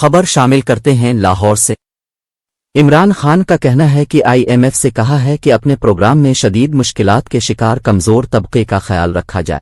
خبر شامل کرتے ہیں لاہور سے۔ عمران خان کا کہنا ہے کہ آئی ایم ایف سے کہا ہے کہ اپنے پروگرام میں شدید مشکلات کے شکار کمزور طبقے کا خیال رکھا جائے۔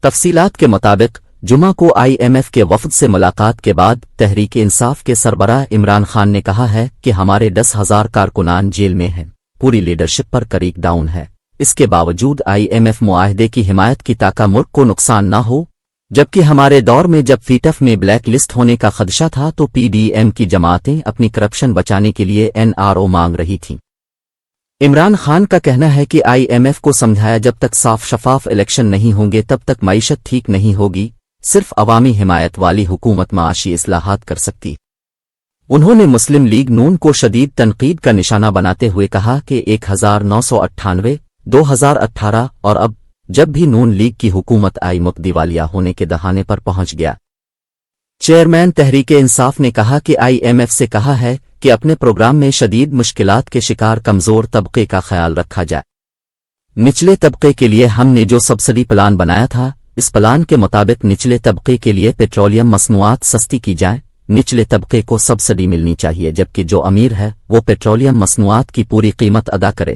تفصیلات کے مطابق جمعہ کو آئی ایم ایف کے وفد سے ملاقات کے بعد تحریک انصاف کے سربراہ عمران خان نے کہا ہے کہ ہمارے 10,000 کارکنان جیل میں ہیں، پوری لیڈرشپ پر کریک ڈاؤن ہے۔ اس کے باوجود آئی ایم ایف معاہدے کی حمایت کی تاکہ ملک کو نقصان نہ ہو، جبکہ ہمارے دور میں جب فیٹف میں بلیک لسٹ ہونے کا خدشہ تھا تو پی ڈی ایم کی جماعتیں اپنی کرپشن بچانے کے لیے این آر او مانگ رہی تھیں۔ عمران خان کا کہنا ہے کہ آئی ایم ایف کو سمجھایا جب تک صاف شفاف الیکشن نہیں ہوں گے تب تک معیشت ٹھیک نہیں ہوگی، صرف عوامی حمایت والی حکومت معاشی اصلاحات کر سکتی۔ انہوں نے مسلم لیگ نون کو شدید تنقید کا نشانہ بناتے ہوئے کہا کہ 1998، 2018 اور اب جب بھی نون لیگ کی حکومت آئی ملک دیوالیہ ہونے کے دہانے پر پہنچ گیا۔ چیئرمین تحریک انصاف نے کہا کہ آئی ایم ایف سے کہا ہے کہ اپنے پروگرام میں شدید مشکلات کے شکار کمزور طبقے کا خیال رکھا جائے۔ نچلے طبقے کے لیے ہم نے جو سبسڈی پلان بنایا تھا، اس پلان کے مطابق نچلے طبقے کے لیے پیٹرولیم مصنوعات سستی کی جائیں۔ نچلے طبقے کو سبسڈی ملنی چاہیے جبکہ جو امیر ہے وہ پیٹرولیم مصنوعات کی پوری قیمت ادا کرے۔